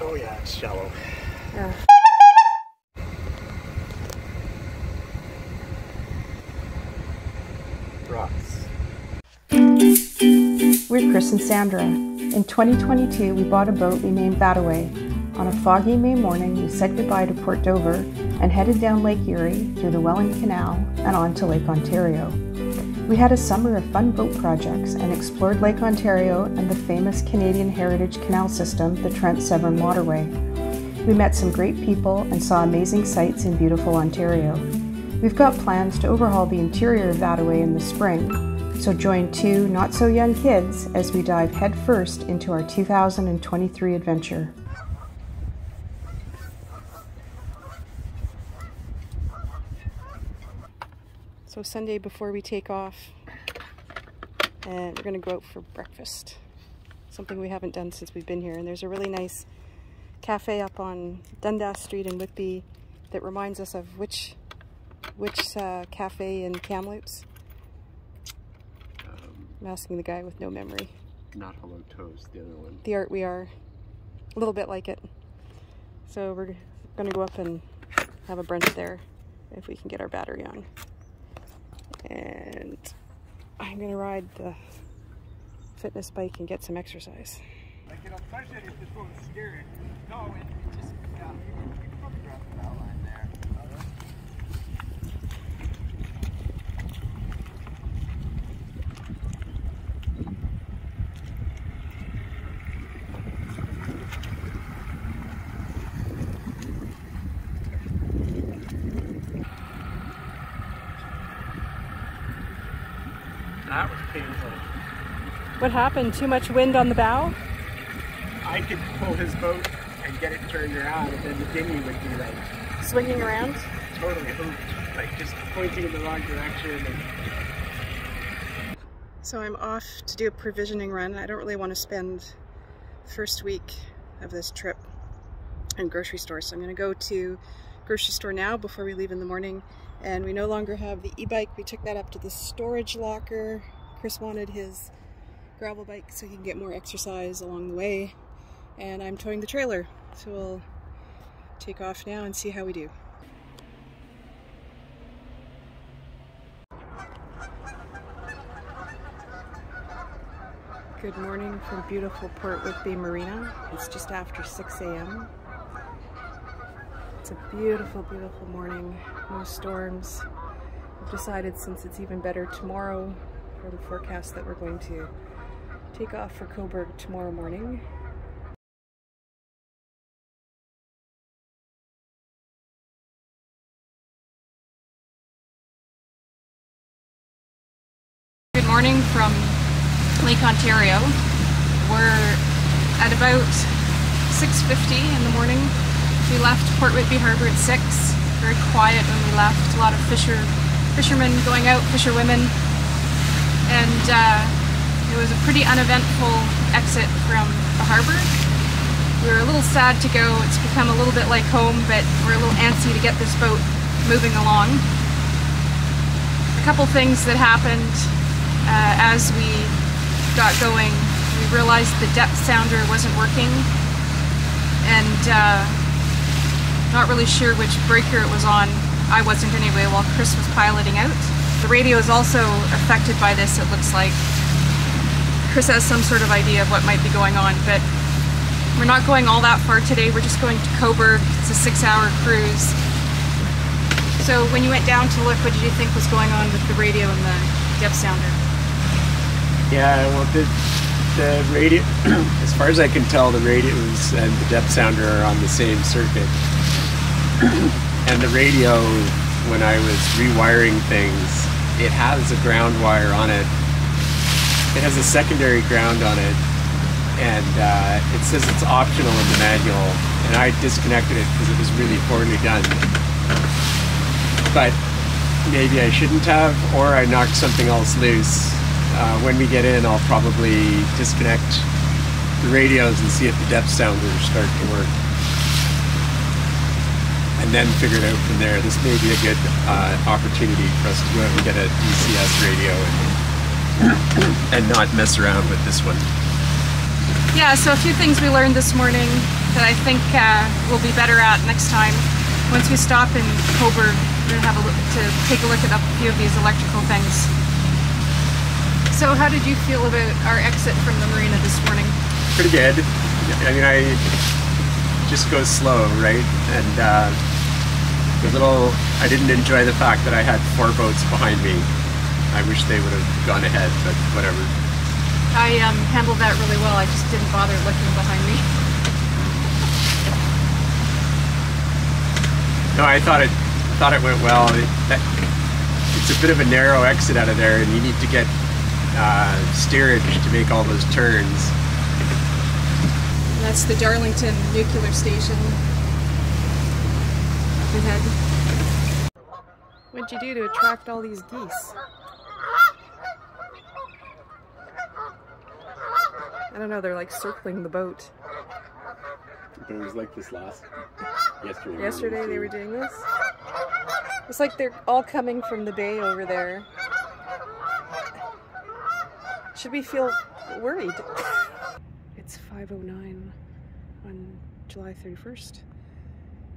Oh yeah, it's shallow. Yeah. Rocks. We're Chris and Sandra. In 2022, we bought a boat we named Bataway. On a foggy May morning, we said goodbye to Port Dover and headed down Lake Erie through the Welland Canal and on to Lake Ontario. We had a summer of fun boat projects and explored Lake Ontario and the famous Canadian Heritage Canal System, the Trent Severn Waterway. We met some great people and saw amazing sights in beautiful Ontario. We've got plans to overhaul the interior of Bataway in the spring, so join two not-so-young kids as we dive headfirst into our 2023 adventure. So Sunday before we take off, and we're going to go out for breakfast. Something we haven't done since we've been here. And there's a really nice cafe up on Dundas Street in Whitby that reminds us of which cafe in Kamloops? I'm asking the guy with no memory. Not Hello Toast, the other one. The Art We Are. A little bit like it. So we're going to go up and have a brunch there if we can get our battery on. And I'm going to ride the fitness bike and get some exercise. Like, you know, especially if this one's scary. No, it just, yeah, you can probably grab the outline there. That was painful. What happened? Too much wind on the bow? I could pull his boat and get it turned around, and then the dinghy would be like Swinging around? totally hooped, like just pointing in the wrong direction. And So I'm off to do a provisioning run. I don't really want to spend first week of this trip in grocery store, so I'm going to go to grocery store now before we leave in the morning. And we no longer have the e-bike. We took that up to the storage locker. Chris wanted his gravel bike so he can get more exercise along the way. And I'm towing the trailer, so we'll take off now and see how we do. Good morning from beautiful Port Whitby Marina. It's just after 6 a.m. It's a beautiful, beautiful morning. No storms. I've decided, since it's even better tomorrow for the forecast, that we're going to take off for Cobourg tomorrow morning. Good morning from Lake Ontario. We're at about 6:50 in the morning. We left Port Whitby Harbour at 6. Very quiet when we left. A lot of fishermen going out, fisherwomen. And it was a pretty uneventful exit from the harbour. We were a little sad to go. It's become a little bit like home, but we're a little antsy to get this boat moving along. A couple things that happened as we got going. We realized the depth sounder wasn't working, and not really sure which breaker it was on. I wasn't anyway, while Chris was piloting out. The radio is also affected by this, it looks like. Chris has some sort of idea of what might be going on, but we're not going all that far today. We're just going to Cobourg. It's a 6-hour cruise. So when you went down to look, what did you think was going on with the radio and the depth sounder? yeah, well, the radio, as far as I can tell, the radios and the depth sounder are on the same circuit. And the radio, when I was rewiring things, it has a ground wire on it. It has a secondary ground on it, and it says it's optional in the manual, and I disconnected it because it was really poorly done. But maybe I shouldn't have, or I knocked something else loose. When we get in, I'll probably disconnect the radios and see if the depth sounders start to work, and then figure it out from there. This may be a good opportunity for us to go out and get a DCS radio and not mess around with this one. Yeah, so a few things we learned this morning. that I think we'll be better at next time. Once we stop in Cobourg, we're going to have a look to take a look at a few of these electrical things. So how did you feel about our exit from the marina this morning? Pretty good. I mean, I just go slow, right? And I didn't enjoy the fact that I had 4 boats behind me. I wish they would have gone ahead, but whatever. I handled that really well. I just didn't bother looking behind me. No, I thought it went well. It's a bit of a narrow exit out of there, and you need to get steerage to make all those turns. And that's the Darlington Nuclear Station up ahead. What'd you do to attract all these geese? I don't know, they're like circling the boat. But it was like this yesterday. Yesterday they were doing this? It's like they're all coming from the bay over there. Should we feel worried? It's 5:09 on July 31st.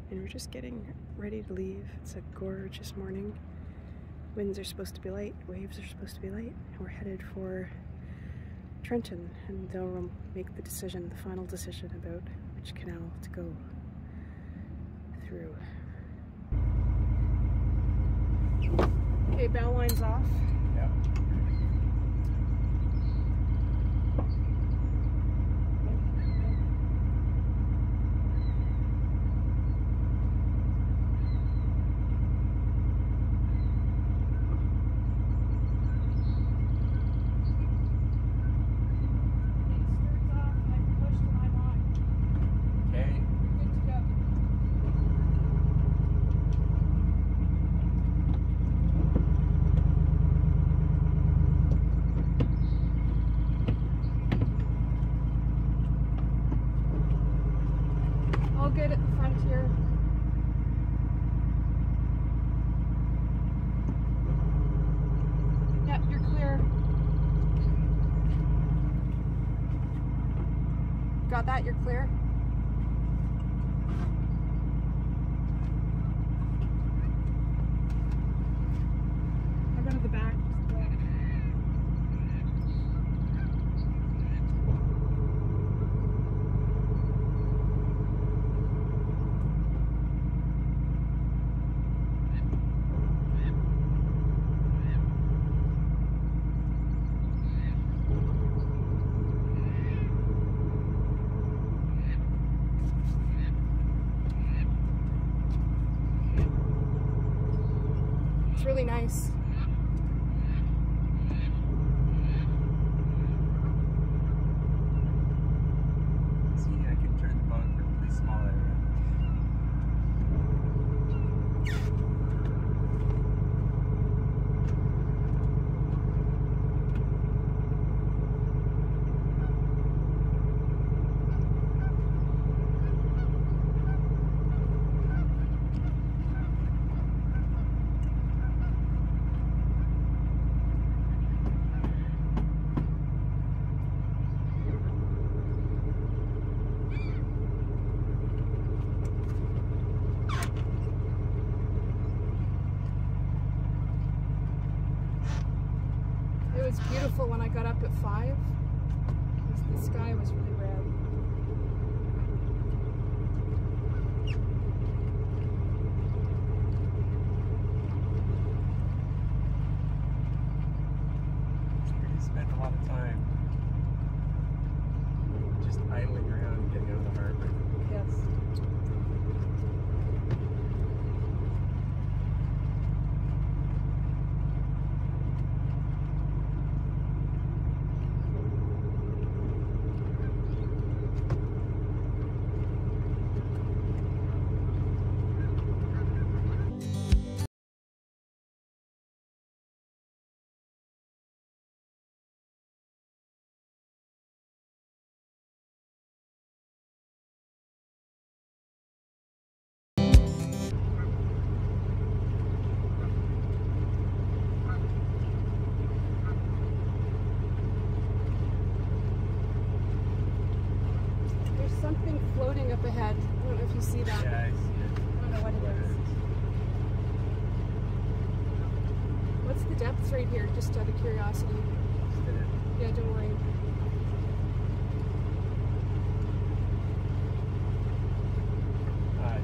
And we're just getting ready to leave. It's a gorgeous morning. Winds are supposed to be light, waves are supposed to be light, and we're headed for Trenton, and they'll make the final decision about which canal to go through. Okay, bow line's off. Yeah. Good at the frontier. Yeah, you're clear. Got that? You're clear? I'll go to the back. It's really nice. See, I can turn the boat in a really small area. It was beautiful when I got up at 5. The sky was really red. We spent a lot of time just idling around getting out of the harbor. Yes. something floating up ahead. I don't know if you see that. Yeah, I see it. I don't know what it is. What's the depth right here, just out of curiosity? Yeah, don't worry.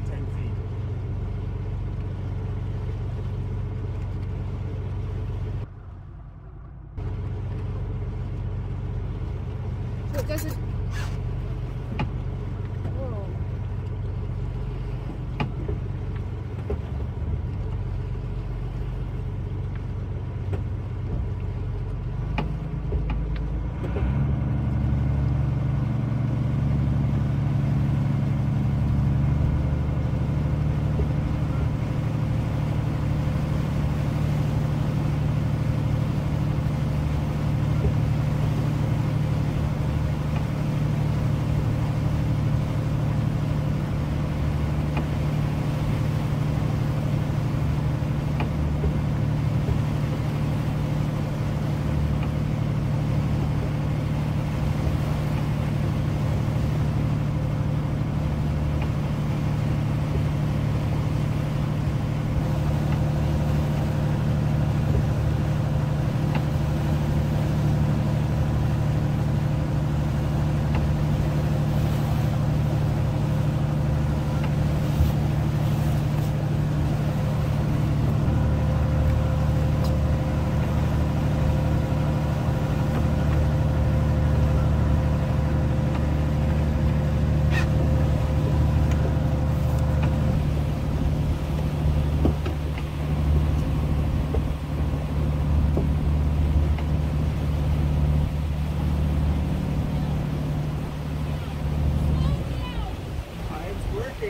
10 feet. So it doesn't... Whoa.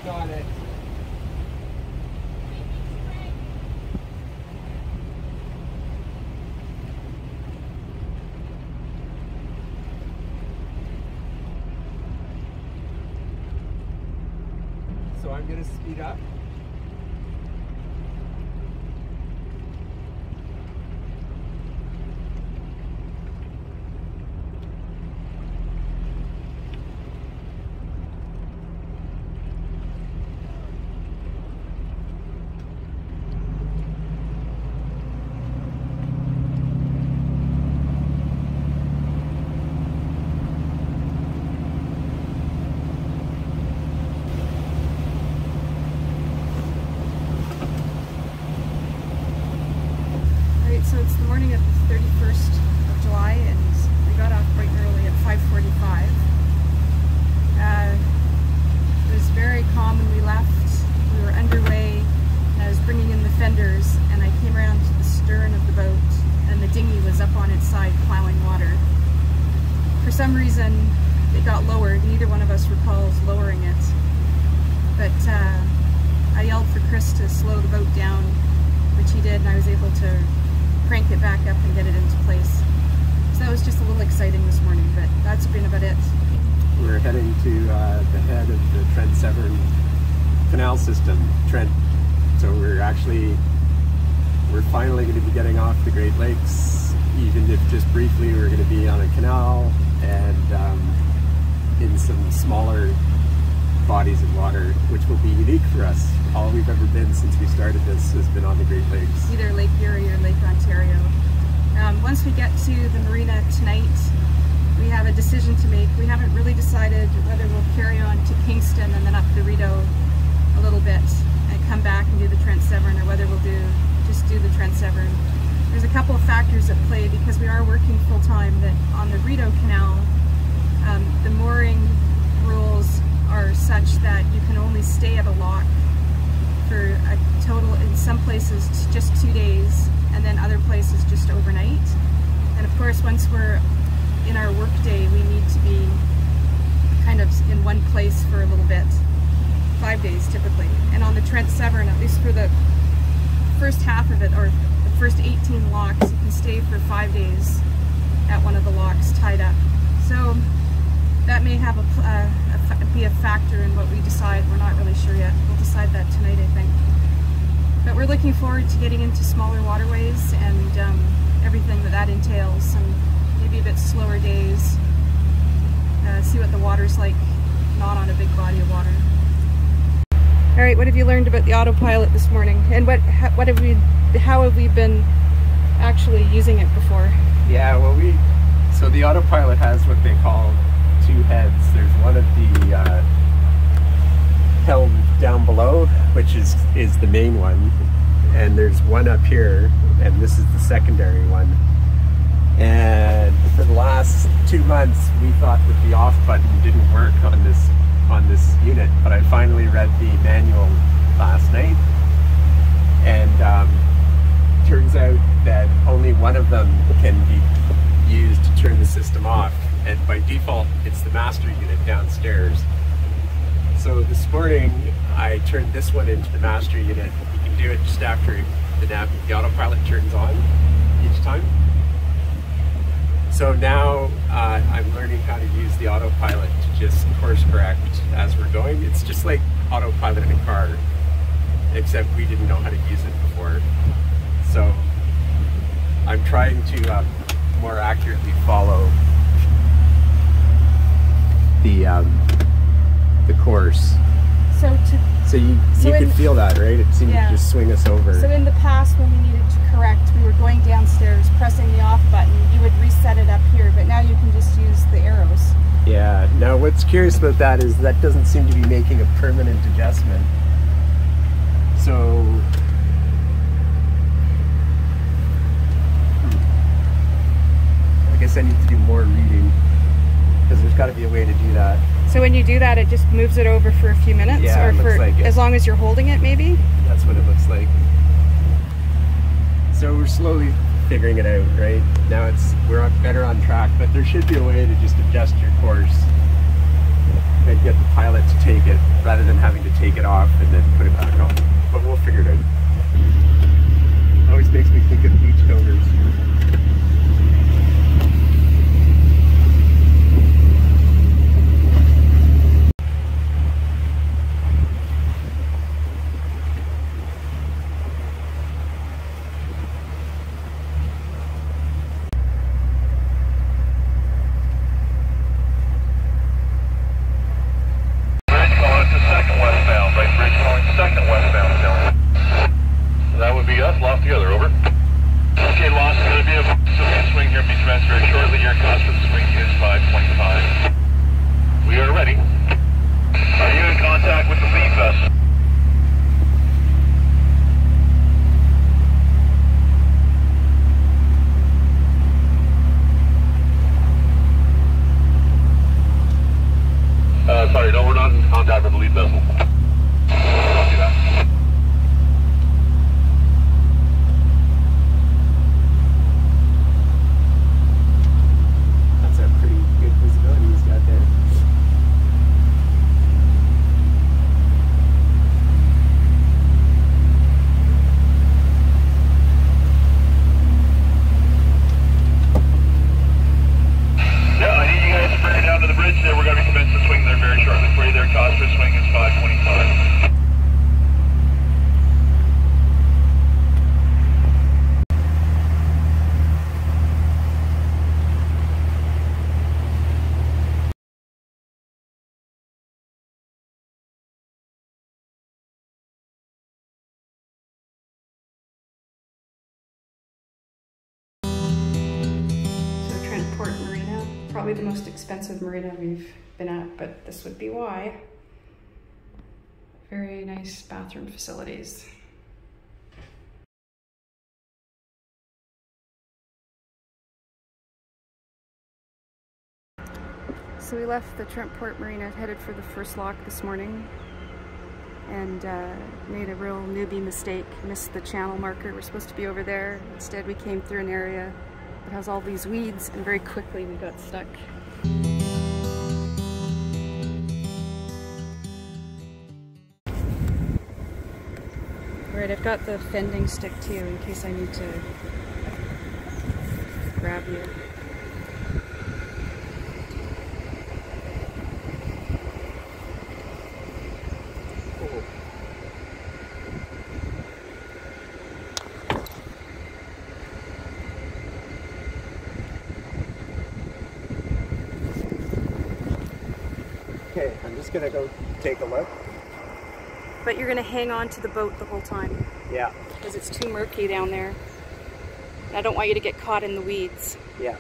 On it. So I'm going to speed up. So it's the morning of the 31st of July and we got off quite early at 5:45. It was very calm when we left. We were underway and I was bringing in the fenders and I came around to the stern of the boat and the dinghy was up on its side plowing water. For some reason it got lowered. Neither one of us recalls lowering it. But I yelled for Chris to slow the boat down, which he did, and I was able to crank it back up and get it into place. So that was just a little exciting this morning, but that's been about it. We're heading to the head of the Trent Severn Canal System, Trent. So we're finally going to be getting off the Great Lakes, even if just briefly we're going to be on a canal and in some smaller bodies of water, which will be unique for us. All we've ever been since we started this has been on the Great Lakes. Either Lake Erie or Lake Ontario. Once we get to the marina tonight, we have a decision to make. We haven't really decided whether we'll carry on to Kingston and then up the Rideau a little bit and come back and do the Trent Severn, or whether we'll just do the Trent Severn. There's a couple of factors at play because we are working full time. That on the Rideau Canal, the mooring rules are such that you can only stay at a lock for a total, in some places just 2 days, and then other places just overnight. And of course, once we're in our work day, we need to be kind of in one place for a little bit, 5 days typically. And on the Trent Severn, at least for the first half of it, or the first 18 locks, you can stay for 5 days at one of the locks tied up. So that may have be a factor in what we decide. We're not really sure yet. We'll decide that tonight, I think. But we're looking forward to getting into smaller waterways and everything that entails, and maybe a bit slower days. See what the water's like not on a big body of water. All right, what have you learned about the autopilot this morning? And how have we been actually using it before? Yeah, well, so the autopilot has what they call two heads. There's one of the helm down below, which is the main one, and there's one up here, and this is the secondary one. And for the last 2 months, we thought that the off button didn't work on this unit, but I finally read the manual last night, and turns out that only one of them can be used to turn the system off, and by default it's the master unit downstairs. So this morning I turned this one into the master unit. You can do it just after the autopilot turns on each time. So now I'm learning how to use the autopilot to just course correct as we're going. It's just like autopilot in a car, except we didn't know how to use it before. So I'm trying to more accurately follow the course. So you could feel that, right? It seemed to just swing us over. So in the past, when we needed to correct, we were going downstairs, pressing the off button. You would reset it up here, but now you can just use the arrows. Yeah. Now what's curious about that is that doesn't seem to be making a permanent adjustment. So I guess I need to do more reading, because there's got to be a way to do that. So when you do that, it just moves it over for a few minutes, or for like as long as you're holding it, maybe? That's what it looks like. So we're slowly figuring it out, right? Now we're better on track, but there should be a way to just adjust your course and get the pilot to take it, rather than having to take it off and then put it back on. But we'll figure it out. It always makes me think of beachgoers. Sorry, no, we're not in contact with the lead vessel. Copy that. That's a pretty good visibility he's got there. Yeah, I need you guys to bring it down to the bridge there. We're going to be commencing the swing there very shortly for you there. Cost for swing is 525. Port Marina, probably the most expensive marina we've been at, but this would be why. Very nice bathroom facilities. So we left the Trentport Marina, headed for the first lock this morning, and made a real newbie mistake, missed the channel marker. We're supposed to be over there. Instead we came through an area that has all these weeds, and very quickly we got stuck. Alright, I've got the fending stick too in case I need to grab you. Okay, I'm just gonna go take a look. But you're gonna hang on to the boat the whole time. Yeah. Because it's too murky down there. And I don't want you to get caught in the weeds. Yeah.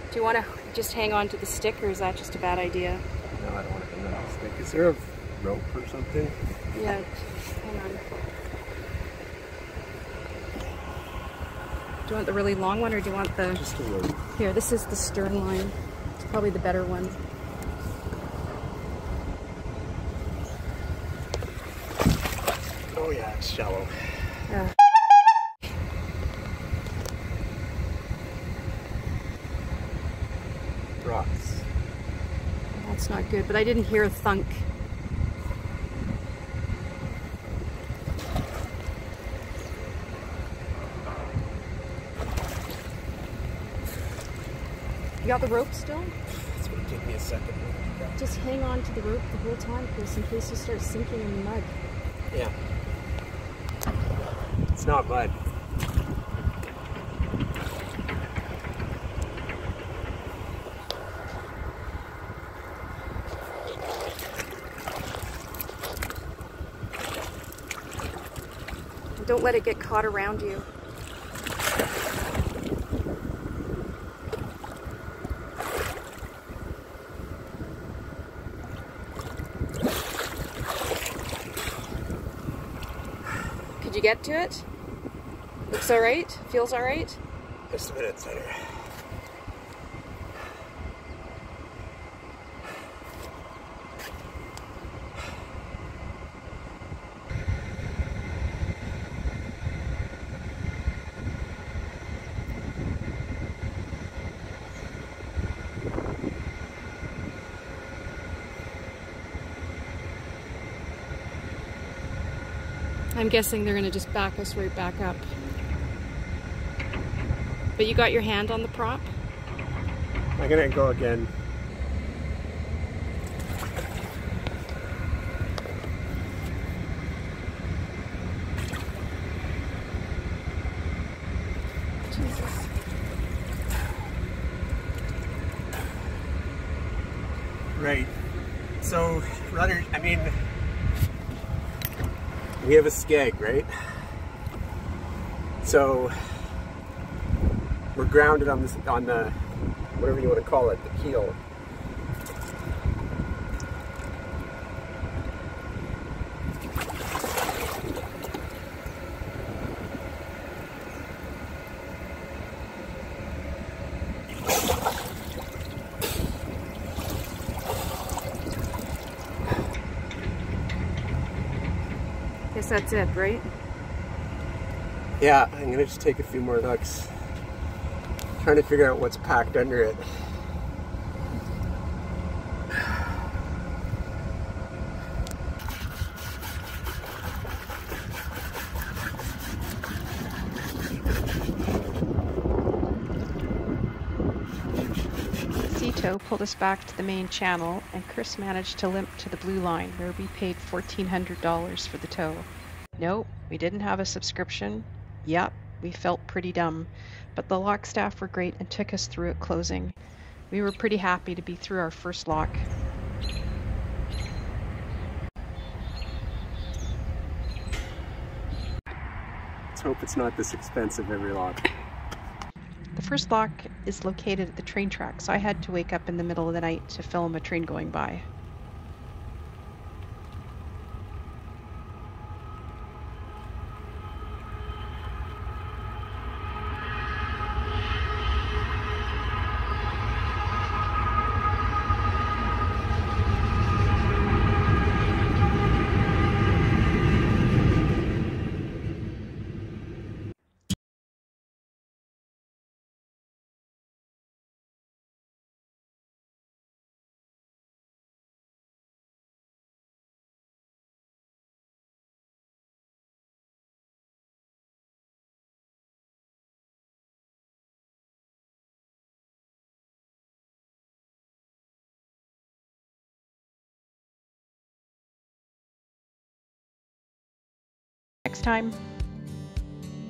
Do you want to just hang on to the stick, or is that just a bad idea? No, I don't want to hang on the stick. Is there a rope or something? Yeah, hang on. Do you want the really long one, or do you want the... Just a rope. Here, this is the stern line. It's probably the better one. Oh yeah, it's shallow. Yeah. Rocks. That's not good, but I didn't hear a thunk. You got the rope still? It's gonna take me a second. Just hang on to the rope the whole time, Chris, in case you start sinking in the mud. Yeah. It's not mud. Don't let it get caught around you. Could you get to it? Looks all right? Feels all right? Just a minute, Senator. I'm guessing they're gonna just back us right back up. But you got your hand on the prop? I'm gonna go again. Jesus. Right. So, rudder, I mean, we have a skeg, right? So, we're grounded on this, on the, whatever you want to call it, the keel. Guess that's it, right? Yeah, I'm gonna just take a few more looks. Trying to figure out what's packed under it. Sea tow pulled us back to the main channel, and Chris managed to limp to the blue line, where we paid $1,400 for the tow. No, we didn't have a subscription. Yep, we felt pretty dumb, but the lock staff were great and took us through at closing. We were pretty happy to be through our first lock. Let's hope it's not this expensive every lock. The first lock is located at the train track, so I had to wake up in the middle of the night to film a train going by. Next time,